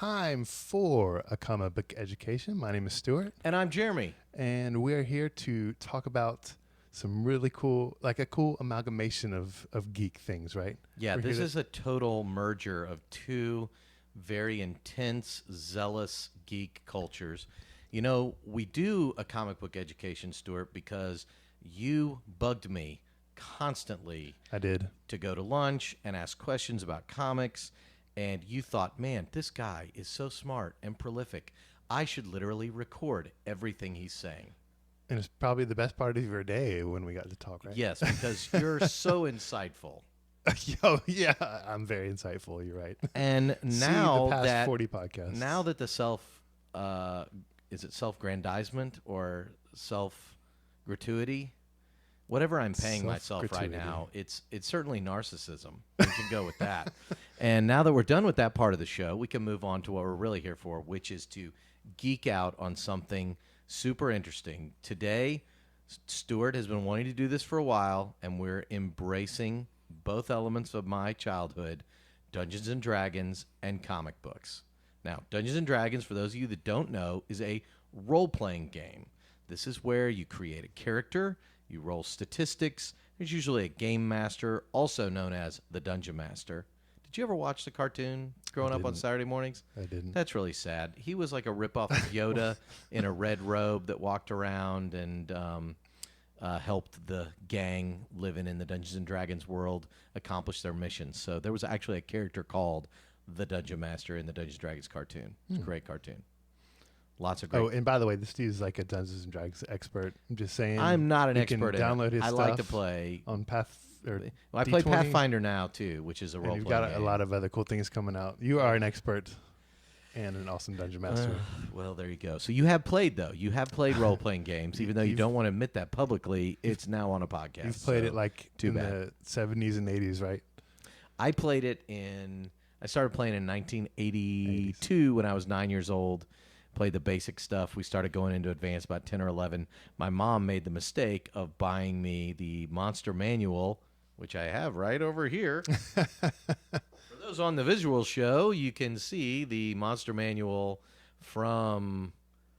time for a comic book education. My name is Stuart. And I'm Jeremy. And we're here to talk about some really cool, like a cool amalgamation of geek things, right? Yeah, We're this here is a total merger of two very intense, zealous geek cultures. You know, we do a comic book education, Stuart, because you bugged me constantly I did. to go to lunch and ask questions about comics. And you thought, man, this guy is so smart and prolific. I should literally record everything he's saying. And it's probably the best part of your day when we got to talk, right? Yes, because you're so insightful. Yo, yeah, I'm very insightful. You're right. And See now the past that 40 podcasts. now that the is it self-grandizement or self-gratuity? Whatever I'm paying myself right now, it's certainly narcissism. We can go with that. And now that we're done with that part of the show, we can move on to what we're really here for, which is to geek out on something super interesting. Today, Stuart has been wanting to do this for a while, and we're embracing both elements of my childhood, Dungeons and Dragons and comic books. Now, Dungeons and Dragons, for those of you that don't know, is a role-playing game. This is where you create a character, you roll statistics. There's usually a game master, also known as the Dungeon Master. Did you ever watch the cartoon growing up on Saturday mornings? I didn't. That's really sad. He was like a ripoff of Yoda in a red robe that walked around and helped the gang living in the Dungeons and Dragons world accomplish their missions. So there was actually a character called the Dungeon Master in the Dungeons and Dragons cartoon. It's a great cartoon. Lots of great. Oh, and by the way, this dude's like a Dungeons and Dragons expert. I'm just saying. I'm not an you expert can download in it. his I stuff like to play. on Path. Or I play D20, Pathfinder now too, which is a and role you've playing got a game. lot of other cool things coming out. You are an expert and an awesome dungeon master. Well, there you go. So you have played though. You have played role playing games, even though you don't want to admit that publicly. It's now on a podcast. You've played it like in bad. the 70s and 80s, right? I played it I started playing in 1982 when I was 9 years old. Played the basic stuff. We started going into advanced about 10 or 11. My mom made the mistake of buying me the Monster Manual, which I have right over here. For those on the visual show, you can see the Monster Manual from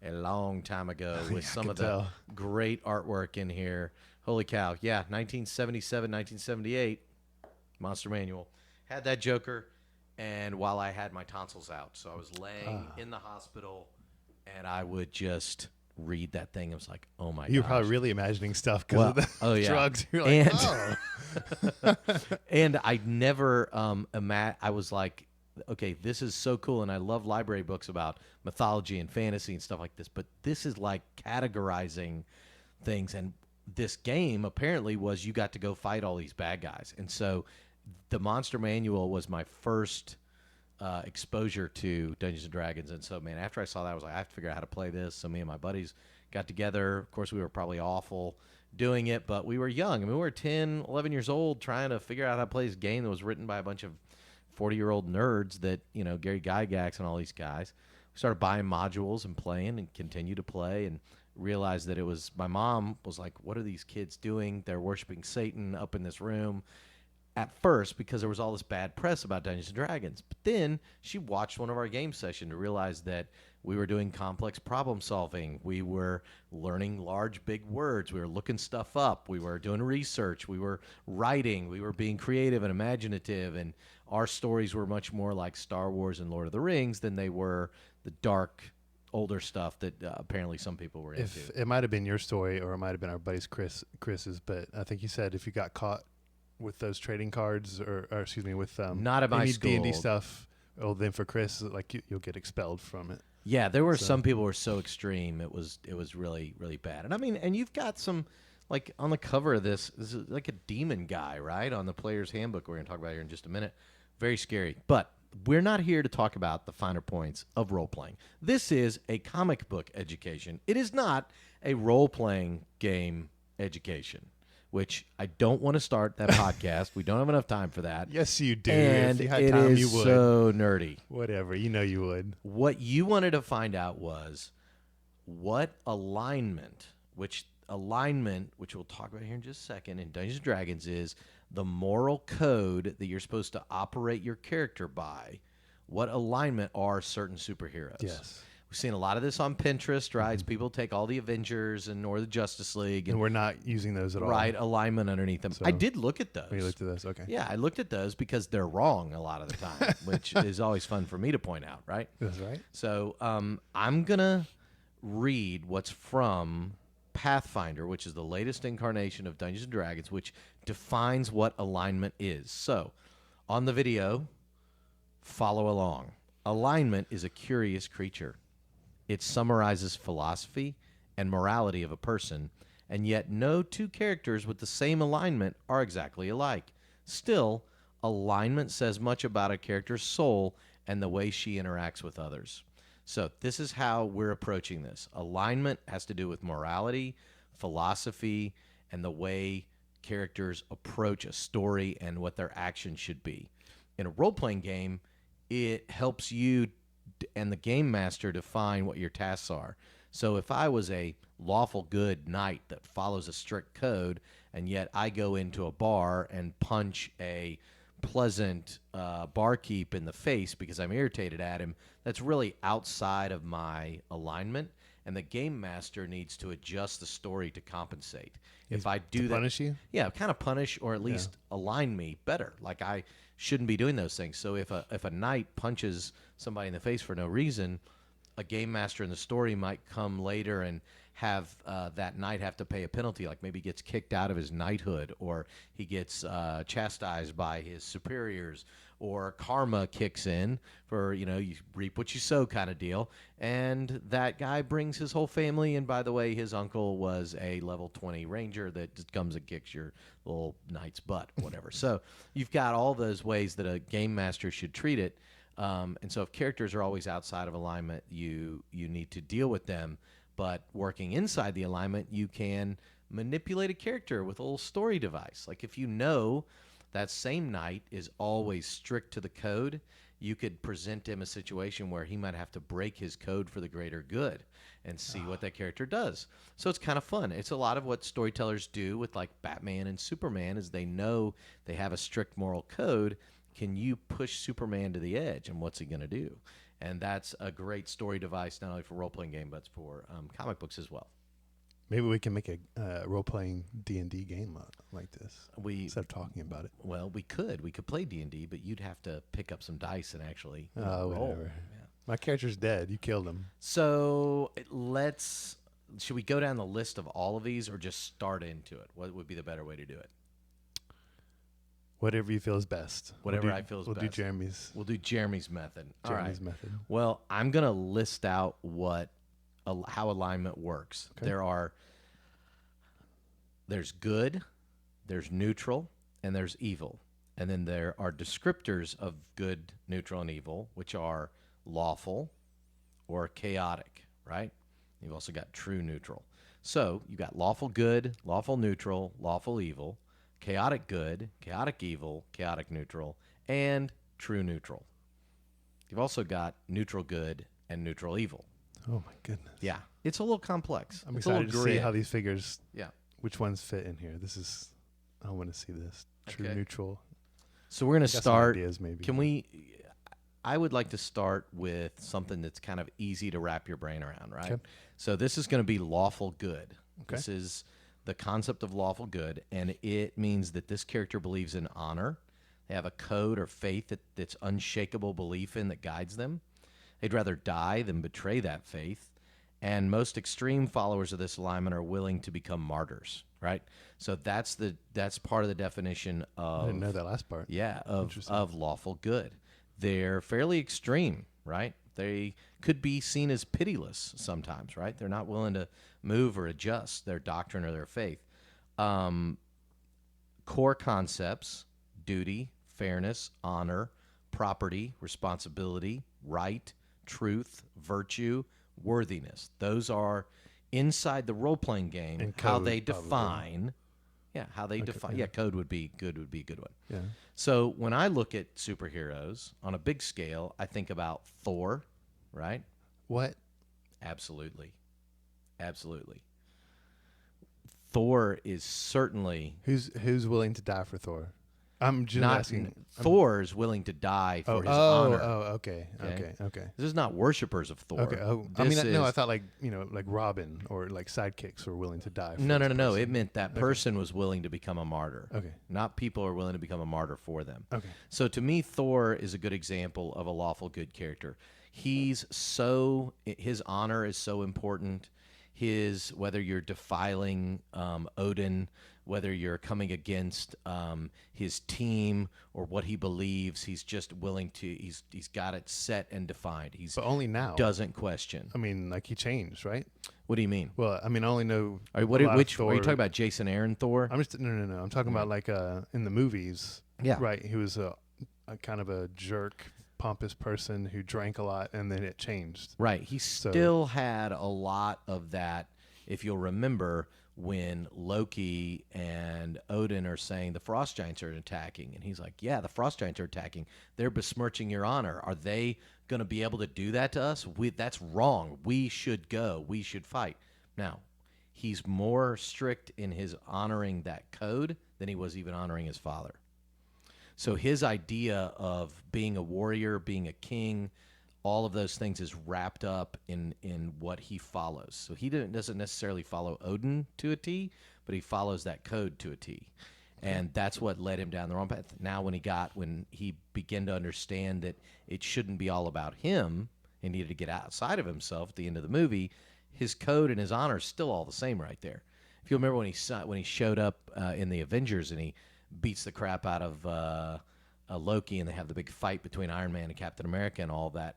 a long time ago with some of the great artwork in here. Holy cow. Yeah, 1977, 1978, Monster Manual. Had that Joker, and while I had my tonsils out. So I was laying in the hospital, and I would just read that thing. It was like, oh my god. You're probably really imagining stuff because of the drugs. You're like, and I never I was like, okay, this is so cool, and I love library books about mythology and fantasy and stuff like this, but this is like categorizing things. And this game apparently was you got to go fight all these bad guys. And so the Monster Manual was my first exposure to Dungeons & Dragons. And so, man, after I saw that, I was like, I have to figure out how to play this. So me and my buddies got together. Of course, we were probably awful doing it, but we were young. I mean, we were 10, 11 years old trying to figure out how to play this game that was written by a bunch of 40-year-old nerds that, you know, Gary Gygax and all these guys. We started buying modules and playing and continued to play and realized that it was, my mom was like, what are these kids doing? They're worshiping Satan up in this room. At first, because there was all this bad press about Dungeons & Dragons. But then she watched one of our game sessions to realize that we were doing complex problem solving. We were learning large, big words. We were looking stuff up. We were doing research. We were writing. We were being creative and imaginative. And our stories were much more like Star Wars and Lord of the Rings than they were the dark, older stuff that apparently some people were into. It might have been your story, or it might have been our buddy's Chris's, but I think you said if you got caught with those trading cards, or excuse me, with not at my school D&D stuff. Oh, then for Chris, like you'll get expelled from it. Yeah, there were some people who were so extreme. It was really, really bad. And I mean, and you've got some, like on the cover of this is like a demon guy, right? On the player's handbook we're going to talk about here in just a minute. Very scary. But we're not here to talk about the finer points of role-playing. This is a comic book education. It is not a role-playing game education, which I don't want to start that podcast. We don't have enough time for that. Yes, you do. And if you had time, you would. So nerdy. Whatever. You know you would. What you wanted to find out was what alignment, which we'll talk about here in just a second, in Dungeons & Dragons is the moral code that you're supposed to operate your character by. what alignment are certain superheroes. Yes. We've seen a lot of this on Pinterest, right? Mm-hmm. People take all the Avengers or the Justice League. And we're not using those at all. Right, alignment underneath them. So, I did look at those. you looked at those? Okay. Yeah, I looked at those because they're wrong a lot of the time, which is always fun for me to point out, right? That's right. So I'm going to read what's from Pathfinder, which is the latest incarnation of Dungeons & Dragons, which defines what alignment is. So on the video, follow along. Alignment is a curious creature. It summarizes philosophy and morality of a person, and yet no two characters with the same alignment are exactly alike. Still, alignment says much about a character's soul and the way she interacts with others. So this is how we're approaching this. Alignment has to do with morality, philosophy, and the way characters approach a story and what their actions should be. In a role-playing game, it helps you and the game master define what your tasks are. So if I was a lawful good knight that follows a strict code, and yet I go into a bar and punch a pleasant barkeep in the face because I'm irritated at him, that's really outside of my alignment, and the game master needs to adjust the story to compensate. If I do that, punish you? Yeah, kind of punish or at least align me better. Like I shouldn't be doing those things. So if a knight punches somebody in the face for no reason, a game master in the story might come later and have that knight have to pay a penalty, like maybe he gets kicked out of his knighthood, or he gets chastised by his superiors, or karma kicks in for, you reap what you sow kind of deal. And that guy brings his whole family. And by the way, his uncle was a level 20 ranger that just comes and kicks your little knight's butt, whatever. So you've got all those ways that a game master should treat it. And so if characters are always outside of alignment, you need to deal with them. But working inside the alignment, you can manipulate a character with a little story device. Like if you know that same knight is always strict to the code, you could present him a situation where he might have to break his code for the greater good and see what that character does. So it's kind of fun. It's a lot of what storytellers do with like Batman and Superman is they know they have a strict moral code. Can you push Superman to the edge, and what's he going to do? And that's a great story device, not only for role-playing game, but for comic books as well. Maybe we can make a role-playing D&D game like this instead of talking about it. Well, we could. We could play D&D, but you'd have to pick up some dice and actually roll. Whatever. Yeah. My character's dead. You killed him. So should we go down the list of all of these or just start into it? What would be the better way to do it? Whatever you feel is best. Whatever I feel is best. We'll do Jeremy's. We'll do Jeremy's method. Jeremy's method. Well, I'm going to list out how alignment works. Okay. There's good, there's neutral, and there's evil. And then there are descriptors of good, neutral, and evil, which are lawful or chaotic, right? You've also got true neutral. So you've got lawful good, lawful neutral, lawful evil, chaotic good, chaotic evil, chaotic neutral, and true neutral. You've also got neutral good and neutral evil. Oh, my goodness. Yeah. It's a little complex. I'm excited to see how these figures, yeah, which ones fit in here. I want to see this. True, neutral. So we're going to start. Ideas maybe. I would like to start with something that's kind of easy to wrap your brain around, right? Okay. So this is going to be lawful good. Okay. This is the concept of lawful good, and it means that this character believes in honor. They have a code or faith that's unshakable belief in that guides them. They'd rather die than betray that faith. And most extreme followers of this alignment are willing to become martyrs, right? So that's part of the definition of... I didn't know that last part. Yeah, of lawful good. They're fairly extreme, right? They could be seen as pitiless sometimes, right? They're not willing to move or adjust their doctrine or their faith. Core concepts: duty, fairness, honor, property, responsibility, right, truth, virtue, worthiness. Those are inside the role-playing game, and how code, they define. Probably. Yeah, how they define. Yeah, code would be a good one. Yeah. So when I look at superheroes on a big scale, I think about Thor, right? What? Absolutely. Thor is certainly... Who's willing to die for Thor? I'm just Not asking. Thor's willing to die for his Oh, honor. okay. This is not worshipers of Thor. Okay. Oh, This no, I is thought like like Robin or like sidekicks were willing to die. For no. this It person. meant that person was willing to become a martyr. Okay. Not people are willing to become a martyr for them. Okay. So to me, Thor is a good example of a lawful good character. His honor is so important. Whether you're defiling Odin, whether you're coming against his team or what he believes, he's just willing to. He's got it set and defined. But only now. Doesn't question. I mean, like he changed, right? What do you mean? Well, I mean, I only know. Which are you talking about? Jason Aaron Thor? I'm just no. I'm talking about like in the movies. Yeah. Right. He was a kind of a jerk, pompous person who drank a lot, and then it changed. Right. He still had a lot of that. If you'll remember when Loki and Odin are saying the frost giants are attacking, and he's like, yeah, the frost giants are attacking. They're besmirching your honor. Are they going to be able to do that to us? That's wrong. We should go. We should fight. Now, he's more strict in his honoring that code than he was even honoring his father. So his idea of being a warrior, being a king, all of those things is wrapped up in what he follows. So he doesn't necessarily follow Odin to a T, but he follows that code to a T. And that's what led him down the wrong path. Now when he began to understand that it shouldn't be all about him and needed to get outside of himself at the end of the movie, his code and his honor is still all the same right there. If you remember when he showed up in the Avengers and he beats the crap out of Loki, and they have the big fight between Iron Man and Captain America and all that.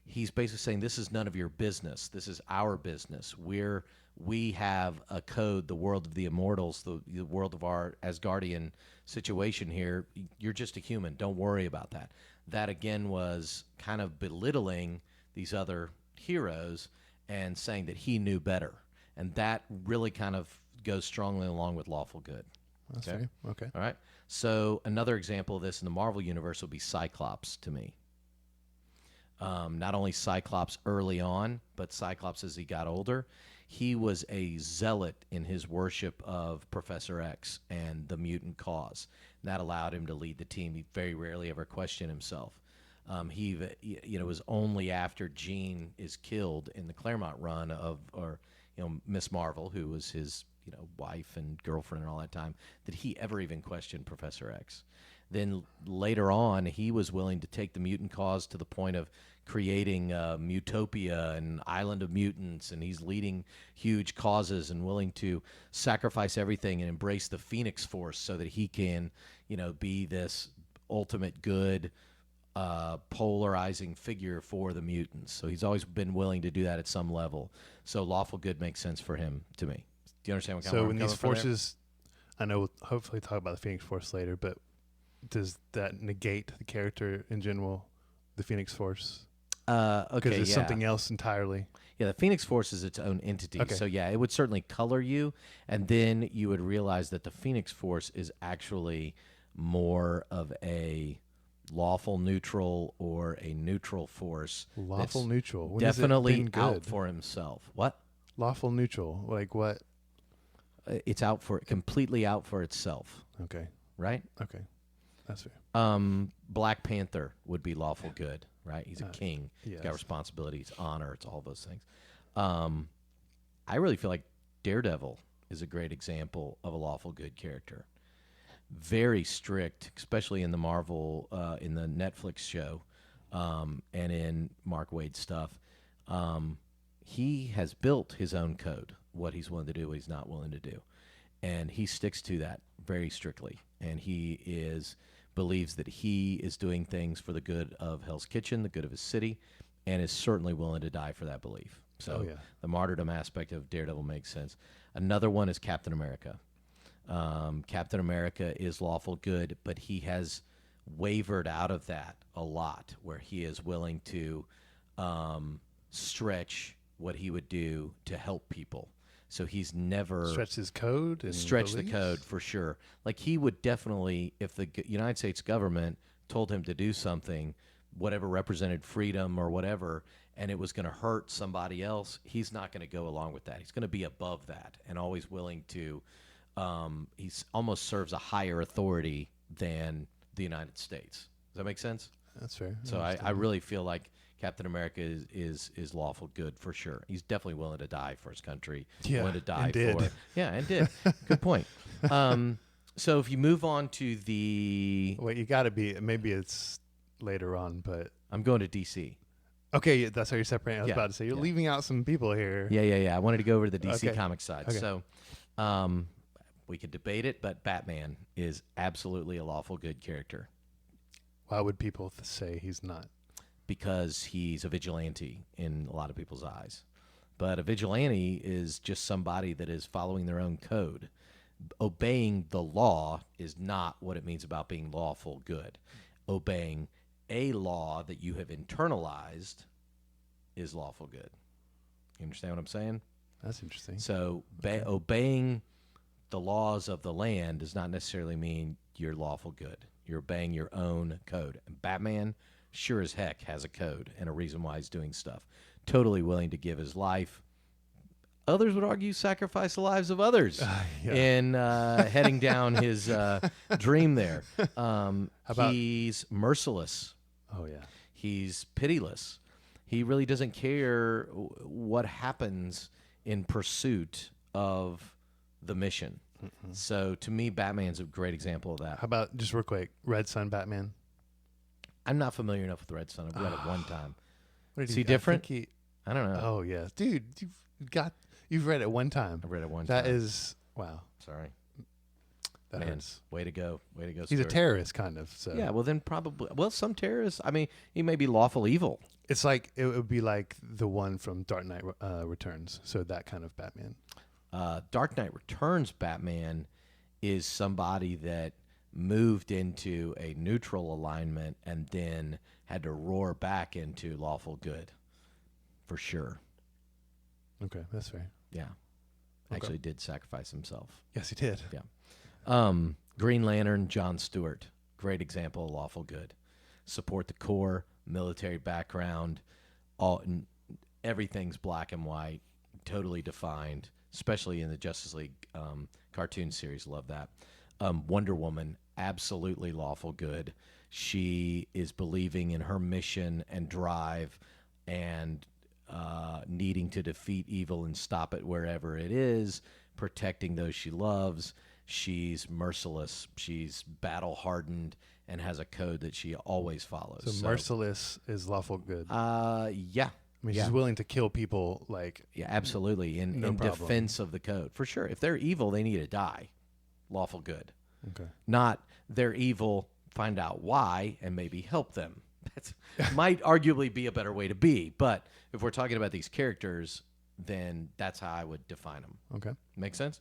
He's basically saying this is none of your business. This is our business. We have a code, the world of the immortals, the world of our Asgardian situation here. You're just a human. Don't worry about that. That again was kind of belittling these other heroes and saying that he knew better, and that really kind of goes strongly along with lawful good. That's fair. Okay. All right. So another example of this in the Marvel universe would be Cyclops to me. Not only Cyclops early on, but Cyclops as he got older. He was a zealot in his worship of Professor X and the mutant cause. And that allowed him to lead the team. He very rarely ever questioned himself. It was only after Jean is killed in the Claremont run Miss Marvel, who was his wife and girlfriend and all that time, that he ever even questioned Professor X. Then later on, he was willing to take the mutant cause to the point of creating Mutopia and Island of Mutants, and he's leading huge causes and willing to sacrifice everything and embrace the Phoenix Force so that he can, be this ultimate good, polarizing figure for the mutants. So he's always been willing to do that at some level. So lawful good makes sense for him to me. Do you understand what kind of So when these forces, I know we'll hopefully talk about the Phoenix Force later, but does that negate the character in general, the Phoenix Force? Because it's something else entirely. Yeah, the Phoenix Force is its own entity. Okay. So yeah, it would certainly color you, and then you would realize that the Phoenix Force is actually more of a lawful neutral or a neutral force. Lawful neutral. When definitely out for himself. What? Lawful neutral. Like what? It's completely out for itself. Okay. Right? Okay. That's fair. Black Panther would be lawful good, right? He's a king. Yes. He's got responsibilities, honor, it's all those things. I really feel like Daredevil is a great example of a lawful good character. Very strict, especially in the Marvel, in the Netflix show, and in Mark Waid's stuff. He has built his own code, what he's willing to do, what he's not willing to do. And he sticks to that very strictly. And he believes that he is doing things for the good of Hell's Kitchen, the good of his city, and is certainly willing to die for that belief. So the martyrdom aspect of Daredevil makes sense. Another one is Captain America. Captain America is lawful good, but he has wavered out of that a lot, where he is willing to stretch what he would do to help people. So he's never stretched his code and stretched beliefs? the code for sure. Like he would definitely, if the United States government told him to do something, whatever represented freedom or whatever, and it was going to hurt somebody else, he's not going to go along with that. He's going to be above that and always willing to. He's almost serves a higher authority than the United States. Does that make sense? That's fair. So I really feel like Captain America is lawful good for sure. He's definitely willing to die for his country. Yeah, willing to die and did. for yeah, and did. Good point. So if you move on to the Wait, you got to be. Maybe it's later on, but I'm going to DC. Okay, that's how you're separating. I was Yeah, about to say you're yeah. leaving out some people here. Yeah. I wanted to go over to the DC Okay. comic side. Okay. So we could debate it, but Batman is absolutely a lawful good character Why would people say he's not? because he's a vigilante in a lot of people's eyes. But a vigilante is just somebody that is following their own code. Obeying the law is not what it means about being lawful good. Obeying a law that you have internalized is lawful good. You understand what I'm saying? That's interesting. So obeying the laws of the land does not necessarily mean you're lawful good. You're obeying your own code. And Batman sure as heck has a code and a reason why he's doing stuff. Totally willing to give his life. Others would argue sacrifice the lives of others in heading down his dream there. He's merciless. Oh, yeah. He's pitiless. He really doesn't care what happens in pursuit of the mission. Mm-mm. So to me, Batman's a great example of that. How about, just real quick, Red Sun Batman? I'm not familiar enough with Red Sun. I've read it one time. Is he different? I don't know. Oh, yeah. Dude, you've read it one time. I've read it one time. That is, wow. Sorry. That Man, hurts. Way to go. He's a terrorist, kind of. So. Yeah, well, then probably. Well, some terrorists, I mean, he may be lawful evil. It's like, it would be like the one from Dark Knight Returns. So that kind of Batman. Dark Knight Returns Batman is somebody that moved into a neutral alignment and then had to roar back into lawful good, for sure. Okay, that's fair. Yeah. Okay. Actually did sacrifice himself. Yes, he did. Yeah. Green Lantern, John Stewart. Great example of lawful good. Support the core, military background, everything's black and white, totally defined, especially in the Justice League cartoon series. Love that. Wonder Woman, absolutely lawful good. She is believing in her mission and drive and needing to defeat evil and stop it wherever it is, protecting those she loves. She's merciless. She's battle-hardened and has a code that she always follows. So merciless is lawful good. Yeah. I mean, she's willing to kill people, like... Yeah, absolutely, in defense of the code. For sure. If they're evil, they need to die. Lawful good. Okay. Not they're evil, find out why, and maybe help them. That might arguably be a better way to be. But if we're talking about these characters, then that's how I would define them. Okay. Make sense?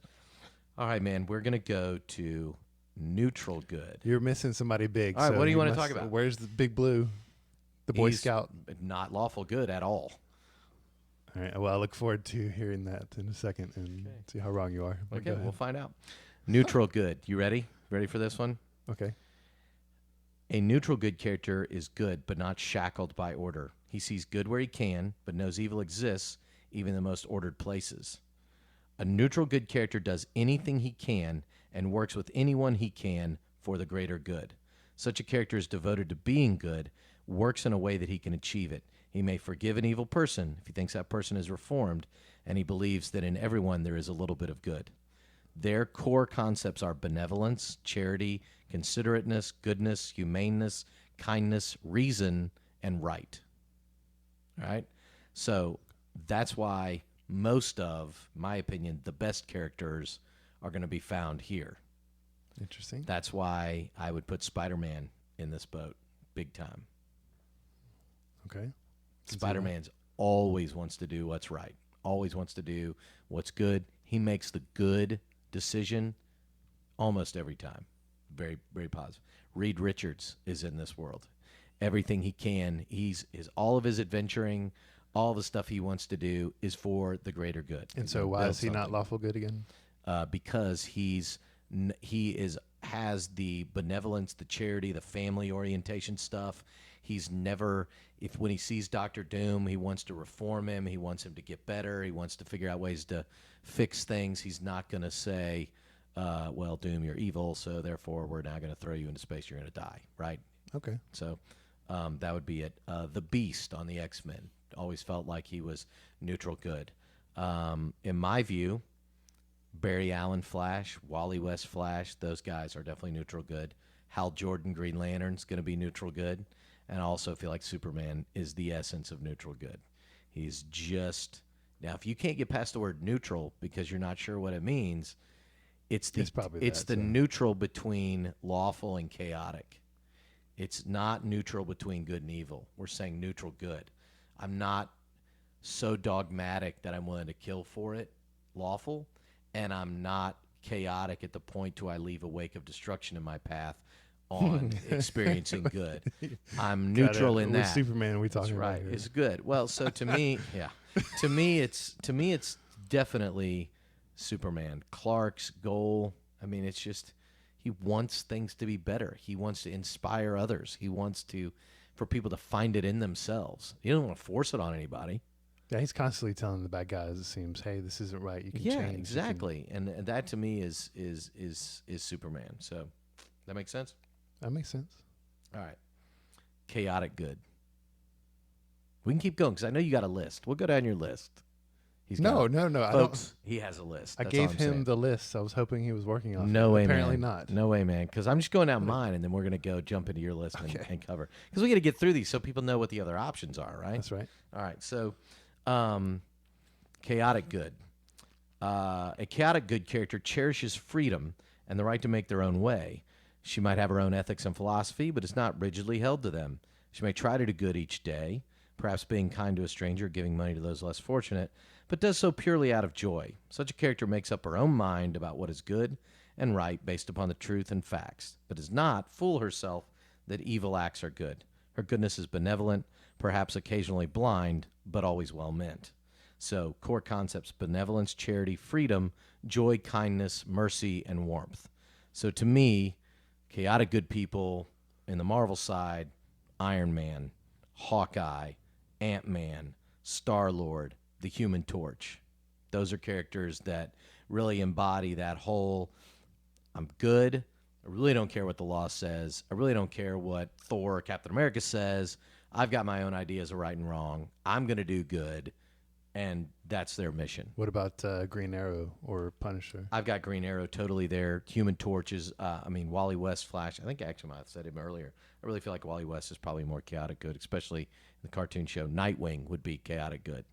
All right, man. We're going to go to neutral good. You're missing somebody big. All right, what do you want to talk about? Where's the big blue? The Boy He's Scout. Not lawful good at all. All right. Well, I look forward to hearing that in a second and see how wrong you are. Okay, we'll find out. Neutral good. You ready? Ready for this one? Okay. A neutral good character is good, but not shackled by order. He sees good where he can, but knows evil exists, even in the most ordered places. A neutral good character does anything he can and works with anyone he can for the greater good. Such a character is devoted to being good, works in a way that he can achieve it. He may forgive an evil person if he thinks that person is reformed, and he believes that in everyone there is a little bit of good. Their core concepts are benevolence, charity, considerateness, goodness, humaneness, kindness, reason, and right. All right? So that's why most of, my opinion, the best characters are going to be found here. Interesting. That's why I would put Spider-Man in this boat big time. Okay. Spider-Man's always wants to do what's right, always wants to do what's good. He makes the good decision almost every time. Very, very positive. Reed Richards is in this world. Everything he can, all of his adventuring, all the stuff he wants to do is for the greater good. And so why is he not lawful good again? Because he has the benevolence, the charity, the family orientation stuff. He's never, when he sees Dr. Doom, he wants to reform him. He wants him to get better. He wants to figure out ways to fix things. He's not going to say, well, Doom, you're evil, so therefore we're now going to throw you into space. You're going to die, right? Okay. So that would be it. The Beast on the X-Men always felt like he was neutral good. In my view, Barry Allen Flash, Wally West Flash, those guys are definitely neutral good. Hal Jordan Green Lantern's going to be neutral good. And I also feel like Superman is the essence of neutral good. He's just... Now, if you can't get past the word neutral because you're not sure what it means, it's the neutral between lawful and chaotic. It's not neutral between good and evil. We're saying neutral good. I'm not so dogmatic that I'm willing to kill for it, lawful, and I'm not chaotic at the point to I leave a wake of destruction in my path on experiencing good. I'm neutral in that. With Superman, we talking right. about here. It's good. Well, so to me, yeah, to me, it's definitely Superman. Clark's goal. I mean, it's just he wants things to be better. He wants to inspire others. He wants for people to find it in themselves. He doesn't want to force it on anybody. Yeah, he's constantly telling the bad guys, it seems, hey, this isn't right. You can change. Yeah, exactly. And that to me is Superman. So that makes sense? That makes sense. All right. Chaotic good. We can keep going because I know you got a list. We'll go down your list. No. Folks, he has a list. I gave him the list. I was hoping he was working on it. No way, Apparently man. not. No way, man. Because I'm just going down mine, and then we're going to go jump into your list and cover. Because we got to get through these so people know what the other options are, right? That's right. All right. So, chaotic good. A chaotic good character cherishes freedom and the right to make their own way. She might have her own ethics and philosophy, but is not rigidly held to them. She may try to do good each day, perhaps being kind to a stranger, giving money to those less fortunate, but does so purely out of joy. Such a character makes up her own mind about what is good and right based upon the truth and facts, but does not fool herself that evil acts are good. Her goodness is benevolent, perhaps occasionally blind, but always well meant. So, core concepts: benevolence, charity, freedom, joy, kindness, mercy, and warmth. So to me, chaotic good people in the Marvel side: Iron Man, Hawkeye, Ant-Man, Star-Lord, the Human Torch. Those are characters that really embody that whole, I'm good, I really don't care what the law says, I really don't care what Thor or Captain America says, I've got my own ideas of right and wrong, I'm going to do good, and that's their mission. What about Green Arrow or Punisher? I've got Green Arrow totally there. Human Torch is, Wally West, Flash. I think actually I said him earlier. I really feel like Wally West is probably more chaotic good, especially in the cartoon show. Nightwing would be chaotic good.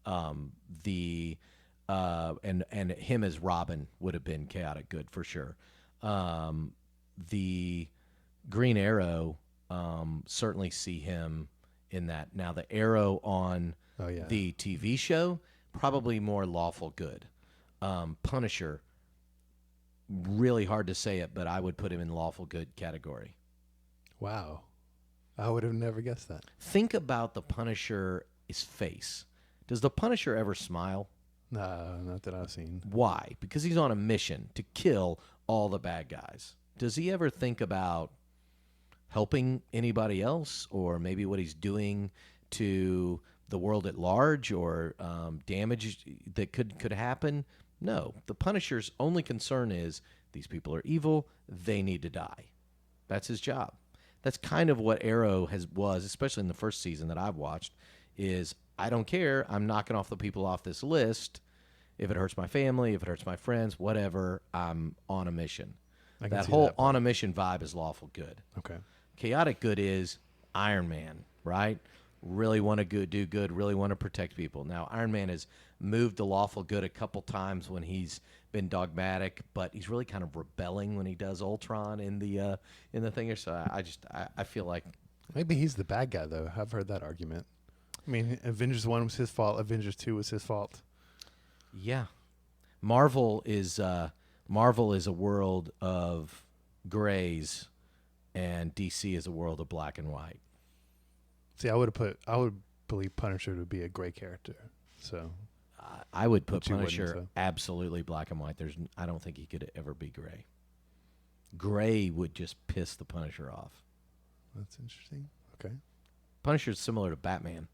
And him as Robin would have been chaotic good for sure. The Green Arrow, certainly see him in that. Now the Arrow on the TV show, probably more lawful good. Punisher, really hard to say it, but I would put him in lawful good category. Wow. I would have never guessed that. Think about the Punisher's face. Does the Punisher ever smile? No, not that I've seen. Why? Because he's on a mission to kill all the bad guys. Does he ever think about helping anybody else, or maybe what he's doing to the world at large, or damage that could happen? No. The Punisher's only concern is these people are evil, they need to die. That's his job. That's kind of what Arrow was, especially in the first season that I've watched, is I don't care, I'm knocking off the people off this list. If it hurts my family, if it hurts my friends, whatever, I'm on a mission. That whole on a mission vibe is lawful good. Okay. Chaotic good is Iron Man, right? Really want to do good, really want to protect people. Now, Iron Man has moved to lawful good a couple times when he's been dogmatic, but he's really kind of rebelling when he does Ultron in the thing. So I feel like maybe he's the bad guy though. I've heard that argument. I mean, Avengers 1 was his fault. Avengers 2 was his fault. Yeah, Marvel is a world of grays, and DC is a world of black and white. See, I would believe Punisher to be a gray character. So I would put Punisher absolutely black and white. I don't think he could ever be gray. Gray would just piss the Punisher off. That's interesting. Okay. Punisher's similar to Batman.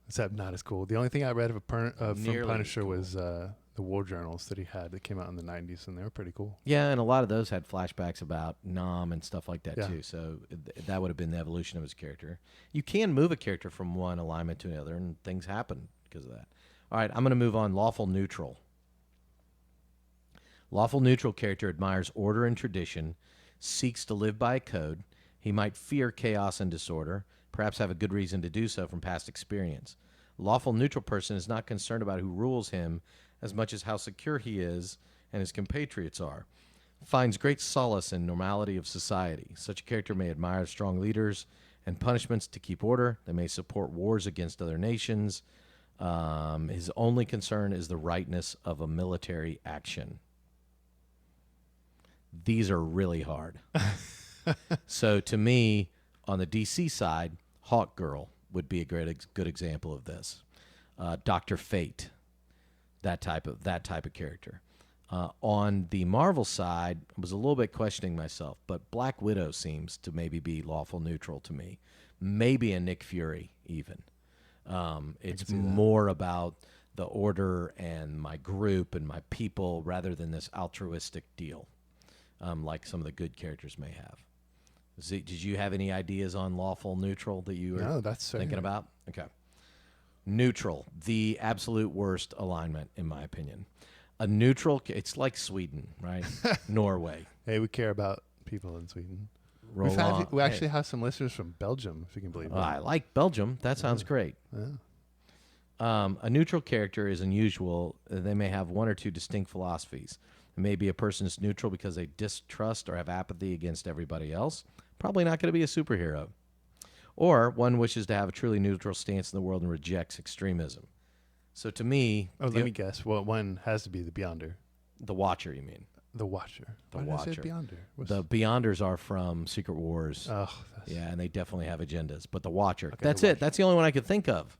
Except not as cool. The only thing I read from Punisher was war journals that he had that came out in the 90s, and they were pretty cool. Yeah, and a lot of those had flashbacks about Nam and stuff like that, Yeah. too. So that would have been the evolution of his character. You can move a character from one alignment to another, and things happen because of that. All right, I'm going to move on. Lawful neutral. Lawful neutral character admires order and tradition, seeks to live by a code. He might fear chaos and disorder, perhaps have a good reason to do so from past experience. Lawful neutral person is not concerned about who rules him as much as how secure he is and his compatriots are. Finds great solace in normality of society. Such a character may admire strong leaders and punishments to keep order. They may support wars against other nations. His only concern is the rightness of a military action. These are really hard. So to me, on the DC side, Hawk Girl would be a good example of this. Dr. Fate, that type of character. On the Marvel side, I was a little bit questioning myself, but Black Widow seems to maybe be lawful neutral to me. Maybe a Nick Fury even. It's more about the order and my group and my people rather than this altruistic deal, like some of the good characters may have. Did you have any ideas on lawful neutral that you were thinking about? Okay. Neutral, the absolute worst alignment, in my opinion. A neutral, it's like Sweden, right? Norway. Hey, we care about people in Sweden. We actually have some listeners from Belgium, if you can believe it. I like Belgium. That sounds great. Yeah. A neutral character is unusual. They may have one or two distinct philosophies. Maybe a person is neutral because they distrust or have apathy against everybody else. Probably not going to be a superhero. Or one wishes to have a truly neutral stance in the world and rejects extremism. So to me... let me guess. Well, one has to be the Beyonder. The Watcher, you mean? The Watcher. The Why Watcher. Did I say Beyonder? The Beyonders are from Secret Wars. Oh, yeah, and they definitely have agendas. But the Watcher. Okay, That's the it. Watcher. That's the only one I could think of.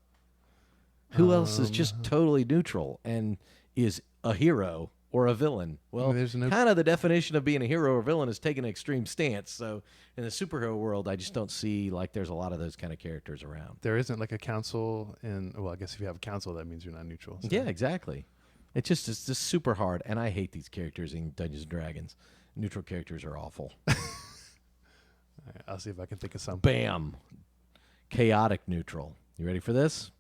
Who else is just totally neutral and is a hero or a villain? Well, kind of the definition of being a hero or villain is taking an extreme stance. So in the superhero world, I just don't see like there's a lot of those kind of characters around. There isn't like a council well, I guess if you have a council, that means you're not neutral. So. Yeah, exactly. It's just super hard, and I hate these characters in Dungeons & Dragons. Neutral characters are awful. All right, I'll see if I can think of something. Bam. Chaotic neutral. You ready for this?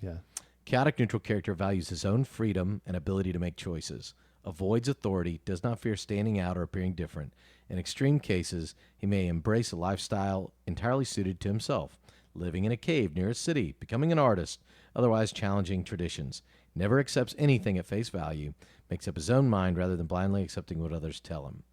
Yeah. Chaotic neutral character values his own freedom and ability to make choices, avoids authority, does not fear standing out or appearing different. In extreme cases, he may embrace a lifestyle entirely suited to himself, living in a cave near a city, becoming an artist, otherwise challenging traditions. Never accepts anything at face value, makes up his own mind rather than blindly accepting what others tell him.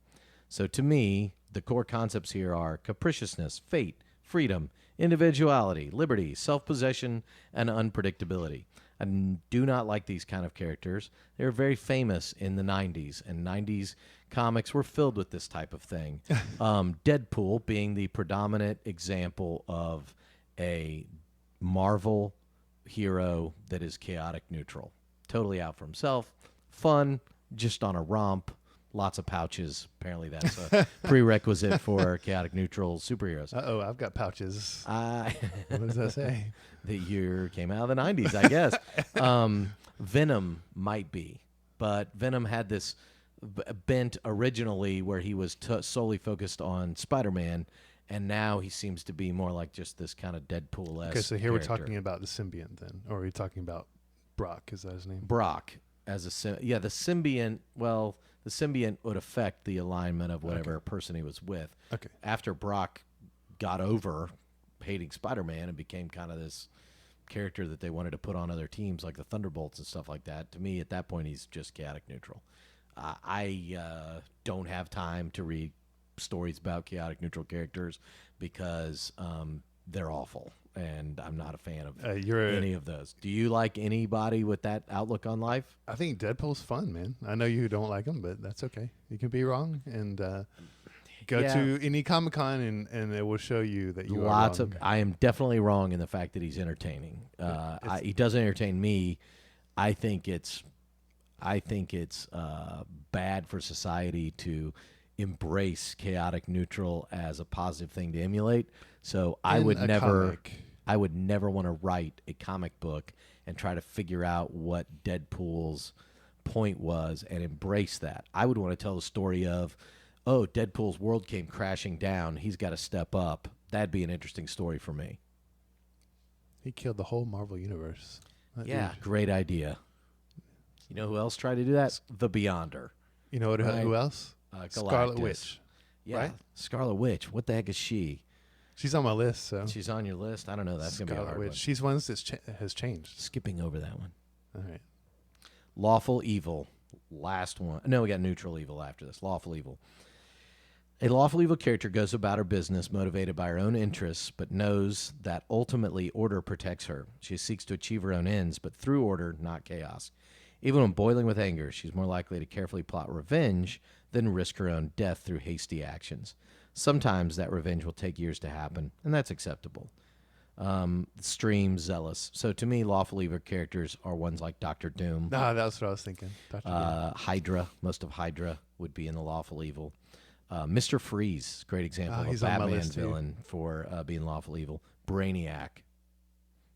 So to me, the core concepts here are capriciousness, fate, freedom, individuality, liberty, self-possession, and unpredictability. I do not like these kind of characters. They were very famous in the 90s, and 90s comics were filled with this type of thing. Deadpool being the predominant example of a Marvel hero that is chaotic neutral. Totally out for himself. Fun, just on a romp. Lots of pouches. Apparently that's a prerequisite for chaotic neutral superheroes. Uh-oh, I've got pouches. What does that say? The year came out of the 90s, I guess. Venom might be. But Venom had this bent originally where he was solely focused on Spider-Man, and now he seems to be more like just this kind of Deadpool-esque Okay, so here character. we're talking about the symbiont then. Or are we talking about Brock? Is that his name? Brock as the symbiont. Well, the symbiont would affect the alignment of whatever person he was with. Okay. After Brock got over hating Spider-Man and became kind of this character that they wanted to put on other teams like the Thunderbolts and stuff like that, to me at that point he's just chaotic neutral. I don't have time to read stories about chaotic neutral characters because they're awful, and I'm not a fan of any of those. Do you like anybody with that outlook on life? I think Deadpool's fun, man. I know you don't like him, but that's okay. You can be wrong, and go to any Comic-Con, and it will show you that you are wrong. I am definitely wrong in the fact that he's entertaining. He doesn't entertain me. I think it's bad for society to embrace chaotic neutral as a positive thing to emulate. So I would never want to write a comic book and try to figure out what Deadpool's point was and embrace that. I would want to tell the story of, oh, Deadpool's world came crashing down. He's got to step up. That'd be an interesting story for me. He killed the whole Marvel universe. Great idea. You know who else tried to do that? The Beyonder. You know who else? Scarlet Witch. Yeah, right? Scarlet Witch. What the heck is she? She's on my list. So she's on your list? I don't know. That's going to be a hard one. She's one that has changed. Skipping over that one. All right. Lawful evil. Last one. No, we got neutral evil after this. Lawful evil. A lawful evil character goes about her business motivated by her own interests, but knows that ultimately order protects her. She seeks to achieve her own ends, but through order, not chaos. Even when boiling with anger, she's more likely to carefully plot revenge than risk her own death through hasty actions. Sometimes that revenge will take years to happen, and that's acceptable. Extreme zealous. So to me, lawful evil characters are ones like Dr. Doom. No, that's what I was thinking. Hydra. Most of Hydra would be in the lawful evil. Mr. Freeze, great example of a Batman villain for being lawful evil. Brainiac.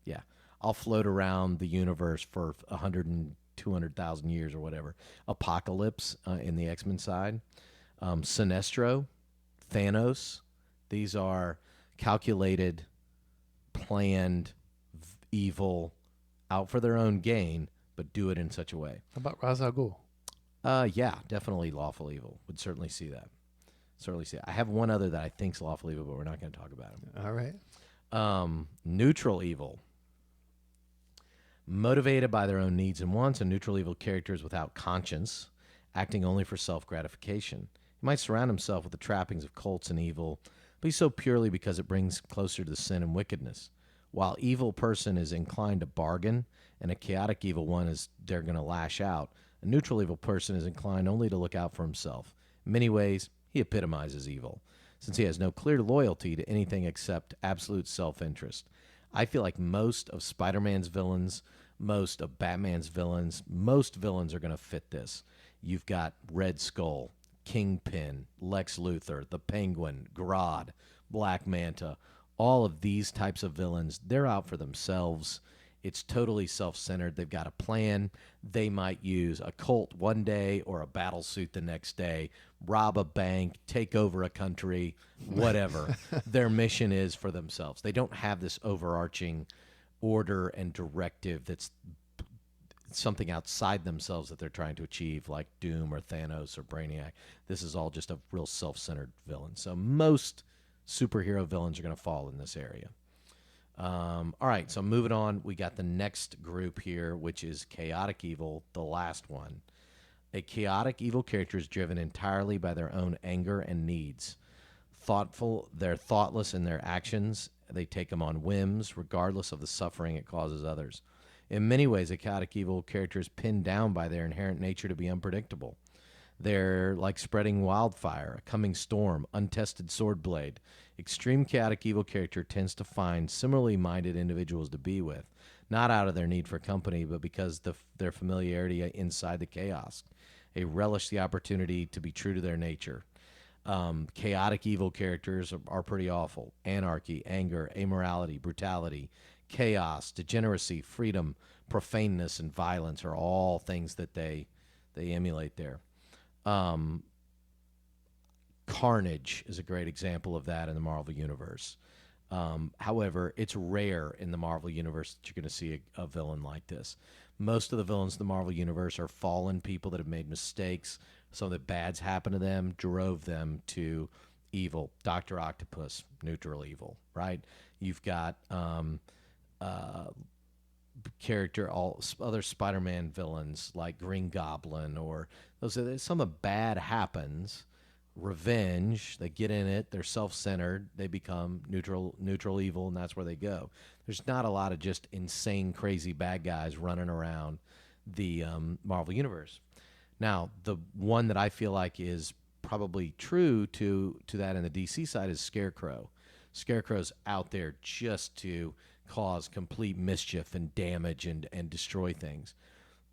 Yeah. I'll float around the universe for 100 and 200,000 years or whatever. Apocalypse in the X-Men side. Sinestro. Thanos. These are calculated, planned, evil, out for their own gain, but do it in such a way. How about Ra's al Ghul? Yeah, definitely lawful evil. Would certainly see that. I have one other that I think's lawful evil, but we're not going to talk about him. All right. Neutral evil. Motivated by their own needs and wants, a neutral evil character is without conscience, acting only for self-gratification. He might surround himself with the trappings of cults and evil, but he's so purely because it brings closer to sin and wickedness. While evil person is inclined to bargain, and a chaotic evil one is they're going to lash out, a neutral evil person is inclined only to look out for himself. In many ways, he epitomizes evil, since he has no clear loyalty to anything except absolute self-interest. I feel like most of Spider-Man's villains, most of Batman's villains, most villains are going to fit this. You've got Red Skull, Kingpin, Lex Luthor, the Penguin, Grodd, Black Manta. All of these types of villains, they're out for themselves. It's totally self-centered. They've got a plan. They might use a cult one day or a battle suit the next day, rob a bank, take over a country, whatever. Their mission is for themselves. They don't have this overarching order and directive that's something outside themselves that they're trying to achieve, like Doom or Thanos or Brainiac. This is all just a real self-centered villain. So most superhero villains are going to fall in this area. All right, so moving on, we got the next group here, which is chaotic evil, the last one. A chaotic evil character is driven entirely by their own anger and needs. They're thoughtless in their actions. They take them on whims, regardless of the suffering it causes others. In many ways, a chaotic evil character is pinned down by their inherent nature to be unpredictable. They're like spreading wildfire, a coming storm, untested sword blade. Extreme chaotic evil character tends to find similarly minded individuals to be with, not out of their need for company, but because their familiarity inside the chaos. They relish the opportunity to be true to their nature. Chaotic evil characters are pretty awful. Anarchy, anger, amorality, brutality, chaos, degeneracy, freedom, profaneness, and violence are all things that they emulate there. Carnage is a great example of that in the Marvel Universe. However, it's rare in the Marvel Universe that you're going to see a villain like this. Most of the villains in the Marvel Universe are fallen people that have made mistakes. Some of the bads happened to them, drove them to evil. Dr. Octopus, neutral evil, right? You've got all other Spider-Man villains like Green Goblin, or some of bad happens. Revenge, they get in it, they're self-centered, they become neutral evil, and that's where they go. There's not a lot of just insane, crazy bad guys running around the Marvel Universe. Now, the one that I feel like is probably true to that in the DC side is Scarecrow. Scarecrow's out there just to cause complete mischief and damage and destroy things.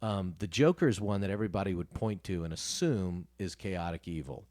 The Joker is one that everybody would point to and assume is chaotic evil.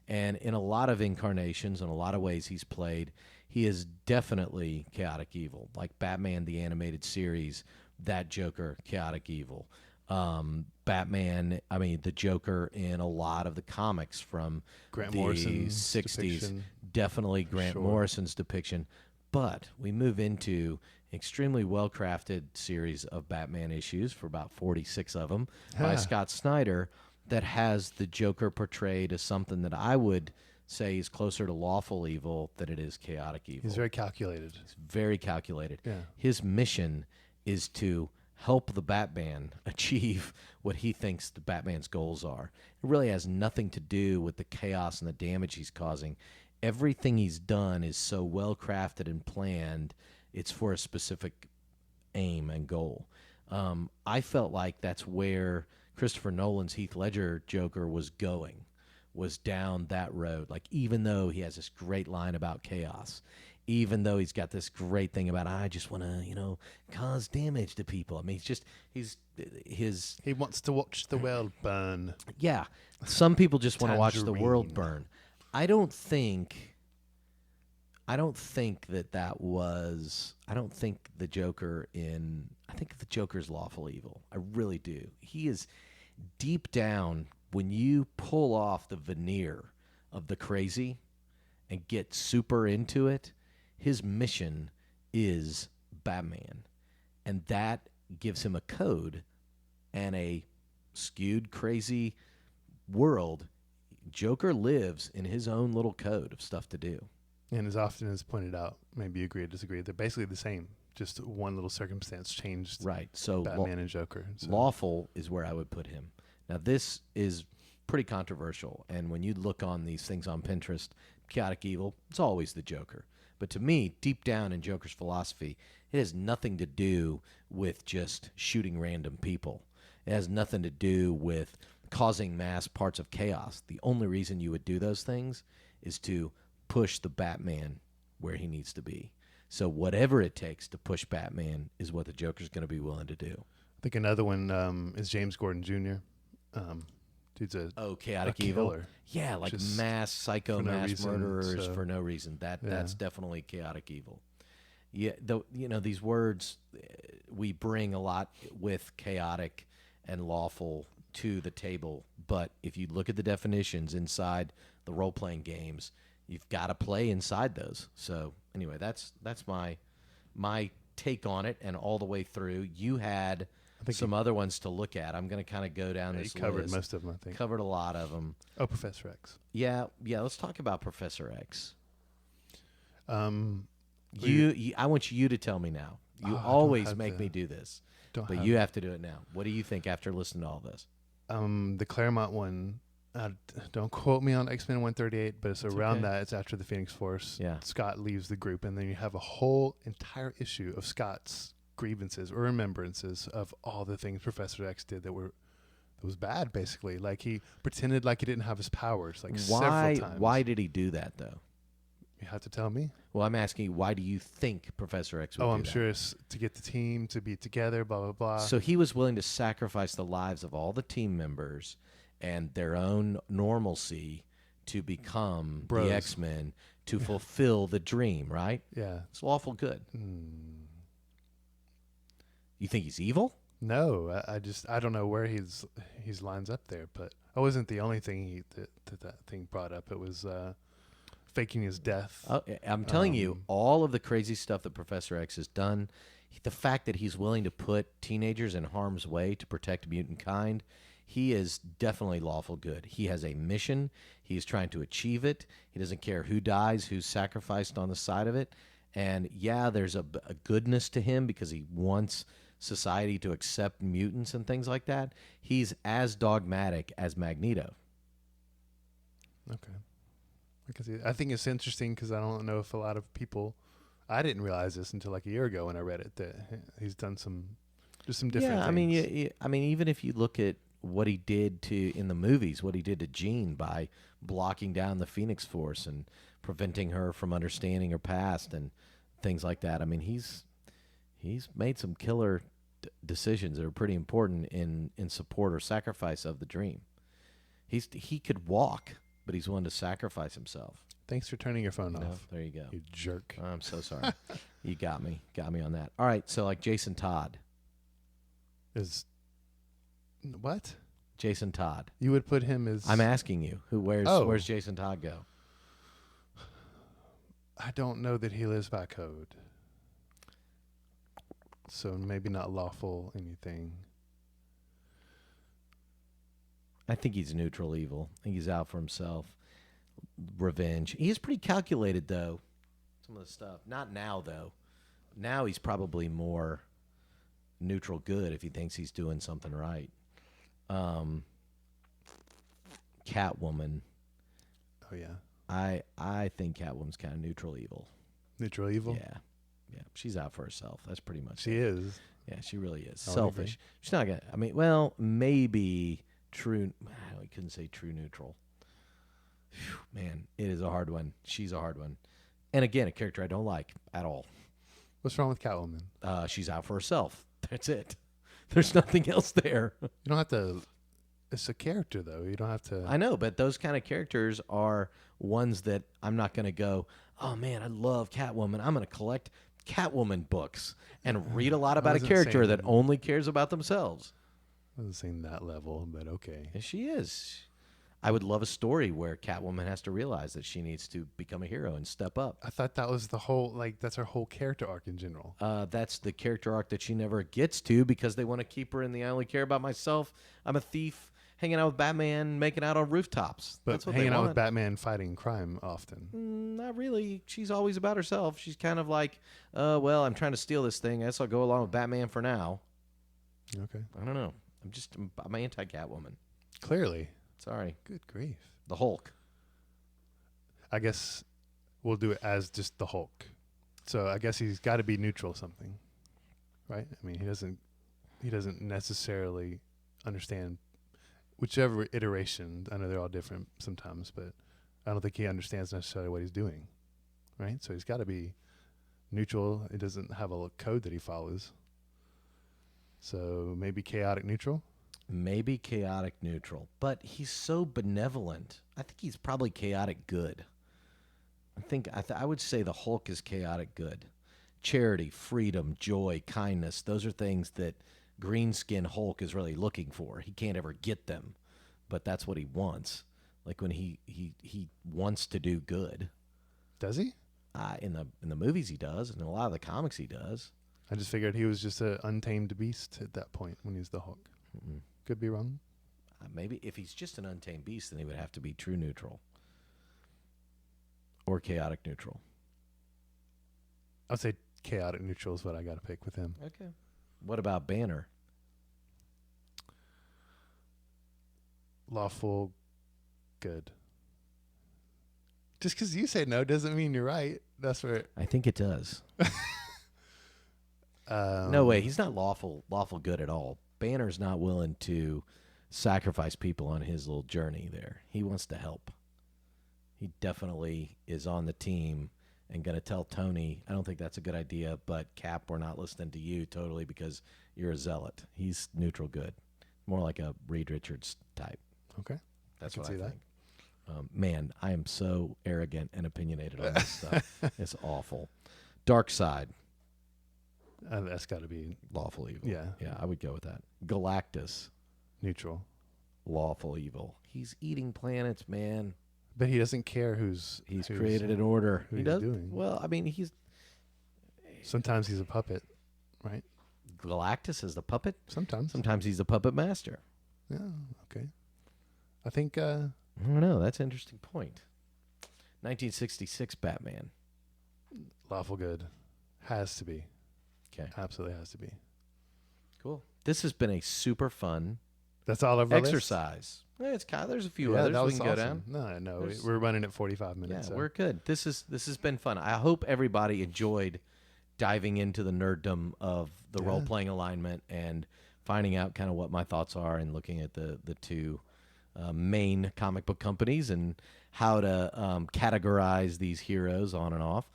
And in a lot of incarnations, in a lot of ways he's played, he is definitely chaotic evil. Like Batman, the animated series, that Joker, chaotic evil. Batman, I mean, the Joker in a lot of the comics from Grant the Morrison's 60s. depiction. Definitely Grant Sure. Morrison's depiction. But we move into extremely well-crafted series of Batman issues, for about 46 of them, by Scott Snyder, that has the Joker portrayed as something that I would say is closer to lawful evil than it is chaotic evil. He's very calculated. He's very calculated. Yeah. His mission is to help the Batman achieve what he thinks the Batman's goals are. It really has nothing to do with the chaos and the damage he's causing. Everything he's done is so well crafted and planned. It's for a specific aim and goal. I felt like that's where Christopher Nolan's Heath Ledger Joker was going, was down that road. Like, even though he has this great line about chaos, even though he's got this great thing about, I just want to, cause damage to people. I mean, He wants to watch the world burn. Yeah. Some people just want to watch the world burn. I don't think the Joker I think the Joker's lawful evil. I really do. He is deep down, when you pull off the veneer of the crazy and get super into it, his mission is Batman. And that gives him a code and a skewed, crazy world. Joker lives in his own little code of stuff to do. And as often as pointed out, maybe you agree or disagree, they're basically the same. Just one little circumstance changed So Batman and Joker. So. Lawful is where I would put him. Now, this is pretty controversial. And when you look on these things on Pinterest, chaotic evil, it's always the Joker. But to me, deep down in Joker's philosophy, it has nothing to do with just shooting random people. It has nothing to do with causing mass parts of chaos. The only reason you would do those things is to push the Batman where he needs to be. So whatever it takes to push Batman is what the Joker's going to be willing to do. I think another one is James Gordon Jr. Dude's chaotic evil. Killer. Yeah, like mass psycho, mass murderers for no reason. That's definitely chaotic evil. Yeah, these words we bring a lot with chaotic and lawful to the table, but if you look at the definitions inside the role-playing games, you've got to play inside those. So anyway, that's my take on it, and all the way through. You had some other ones to look at. I'm going to kind of go down this list. You covered most of them, I think. Covered a lot of them. Oh, Professor X. Yeah. Let's talk about Professor X. I want you to tell me now. You always make me do this, but you have to do it now. What do you think after listening to all this? The Claremont one. Don't quote me on X-Men 138, but it's around that. It's after the Phoenix Force. Yeah. Scott leaves the group, and then you have a whole entire issue of Scott's grievances or remembrances of all the things Professor X did that was bad, basically. Like, he pretended like he didn't have his powers, several times. Why did he do that, though? You have to tell me. Well, I'm asking you, why do you think Professor X would do that? I'm sure it's to get the team to be together, blah, blah, blah. So he was willing to sacrifice the lives of all the team members and their own normalcy to become the X-Men, to fulfill the dream, right? Yeah. It's lawful good. You think he's evil? No, I don't know where he's lines up there, but I wasn't the only thing that thing brought up. It was faking his death. I'm telling you, all of the crazy stuff that Professor X has done, the fact that he's willing to put teenagers in harm's way to protect mutant kind, he is definitely lawful good. He has a mission. He's trying to achieve it. He doesn't care who dies, who's sacrificed on the side of it. And yeah, there's a goodness to him because he wants society to accept mutants and things like that. He's as dogmatic as Magneto. Okay. I think it's interesting because I don't know if a lot of people, I didn't realize this until like a year ago when I read it, that he's done some different things. I mean, even if you look at what he did in the movies, what he did to Jean by blocking down the Phoenix Force and preventing her from understanding her past and things like that. I mean, he's made some killer decisions that are pretty important in support or sacrifice of the dream. He could walk, but he's willing to sacrifice himself. Thanks for turning your phone off. There you go. You jerk. I'm so sorry. You got me on that. All right, so like Jason Todd is What? Jason Todd. You would put him as... I'm asking you, where's Jason Todd go? I don't know that he lives by code. So maybe not lawful anything. I think he's neutral evil. I think he's out for himself. Revenge. He is pretty calculated, though. Some of the stuff. Not now, though. Now he's probably more neutral good if he thinks he's doing something right. Catwoman. Oh, yeah. I think Catwoman's kind of neutral evil. Neutral evil? Yeah. She's out for herself. That's pretty much She it. is. Yeah, she really is. Oh, Selfish. okay. She's not going to... I mean, well, maybe true... I couldn't say true neutral. Whew, man, it is a hard one. She's a hard one. And again, a character I don't like at all. What's wrong with Catwoman? She's out for herself. That's it. There's nothing else there. You don't have to... It's a character, though. You don't have to... I know, but those kind of characters are ones that I'm not going to go, oh, man, I love Catwoman. I'm going to collect Catwoman books and read a lot about a character that only cares about themselves. I wasn't saying that level, but okay. Yes, she is. I would love a story where Catwoman has to realize that she needs to become a hero and step up. I thought that was the whole... Like, that's her whole character arc in general. That's the character arc that she never gets to because they want to keep her in the I only care about myself. I'm a thief. Hanging out with Batman, making out on rooftops. But That's what hanging they out want. with Batman fighting crime often. Not really. She's always about herself. She's kind of like, well, I'm trying to steal this thing. I guess I'll go along with Batman for now. Okay. I don't know. I'm anti-Catwoman. Clearly. Sorry. Good grief. The Hulk. I guess we'll do it as just the Hulk. So I guess he's got to be neutral something, right? I mean, he doesn't necessarily understand whichever iteration. I know they're all different sometimes, but I don't think he understands necessarily what he's doing, right? So he's got to be neutral. He doesn't have a code that he follows. So maybe chaotic neutral? Maybe chaotic neutral. But he's so benevolent. I think he's probably chaotic good. I would say the Hulk is chaotic good. Charity, freedom, joy, kindness, those are things that Greenskin Hulk is really looking for. He can't ever get them, but that's what he wants. Like when he wants to do good. Does he? In the movies he does, and in a lot of the comics he does. I just figured he was just an untamed beast at that point when he's the Hulk. Mm-mm. Could be wrong. Maybe if he's just an untamed beast, then he would have to be true neutral or chaotic neutral. I'd say chaotic neutral is what I got to pick with him. Okay. What about Banner? Lawful good. Just because you say no doesn't mean you're right. That's where... I think it does. No way. He's not lawful good at all. Banner's not willing to sacrifice people on his little journey there. He wants to help. He definitely is on the team and going to tell Tony, I don't think that's a good idea, but Cap, we're not listening to you totally because you're a zealot. He's neutral good. More like a Reed Richards type. Okay. That's I what can I see that. think. Man, I am so arrogant and opinionated on this stuff. It's awful. Dark Side. That's got to be Lawful evil. Yeah. Yeah, I would go with that. Galactus. neutral. Lawful evil. He's eating planets, man. But he doesn't care who's Created an order. who He he's does. doing. Well, I mean, Sometimes he's a puppet, right? Galactus is the puppet. Sometimes. Sometimes he's the puppet master. Yeah. Okay. I think. I don't know. That's an interesting point. 1966 Batman. Lawful good has to be. Okay. Absolutely has to be. Cool. This has been a super fun That's all of our list? exercise. It's kind of, there's a few Yeah, others that we was can go awesome. down. No, There's- we're running at 45 Yeah, minutes. so. we're good. This has been fun. I hope everybody enjoyed diving into the nerddom of the Yeah. role playing alignment and finding out kind of what my thoughts are and looking at the two main comic book companies and how to categorize these heroes on and off.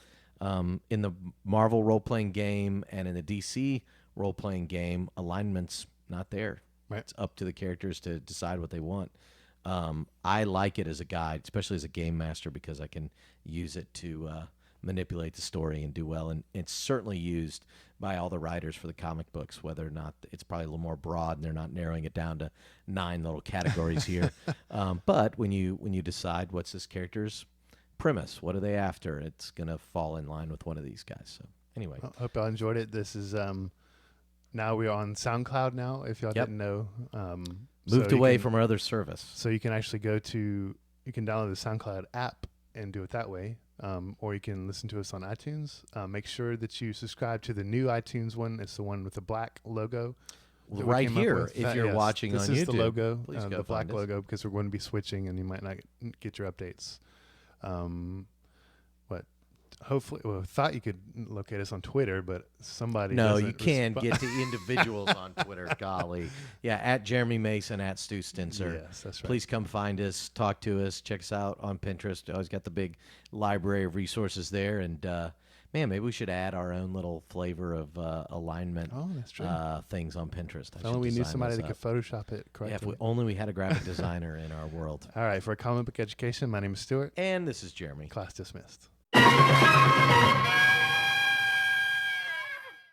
In the Marvel role playing game and in the DC role playing game, alignment's not there. Right. It's up to the characters to decide what they want. I like it as a guide, especially as a game master, because I can use it to manipulate the story and do well. And it's certainly used by all the writers for the comic books, whether or not it's probably a little more broad and they're not narrowing it down to 9 little categories here. But when you decide what's this character's premise, what are they after, it's going to fall in line with one of these guys. So anyway. I hope y'all enjoyed it. This is now we're on SoundCloud now, if y'all didn't know. Moved away from our other service. So you can actually you can download the SoundCloud app and do it that way. Or you can listen to us on iTunes. Make sure that you subscribe to the new iTunes one. It's the one with the black logo. Right here, if you're watching on YouTube. This is the logo, Please go the black find us. logo, because we're going to be switching and you might not get your updates. Hopefully, I thought you could locate us on Twitter, but somebody No, doesn't you can get to individuals on Twitter. Golly. Yeah, at Jeremy Mason, at Stu Stinser. Yes, that's right. Please come find us, talk to us, check us out on Pinterest. Always got the big library of resources there. And, man, maybe we should add our own little flavor of alignment that's true. things on Pinterest. If only we knew somebody that could Photoshop it correctly. Yeah, if only we had a graphic designer in our world. All right, for Comic Book Education, my name is Stuart. And this is Jeremy. Class dismissed.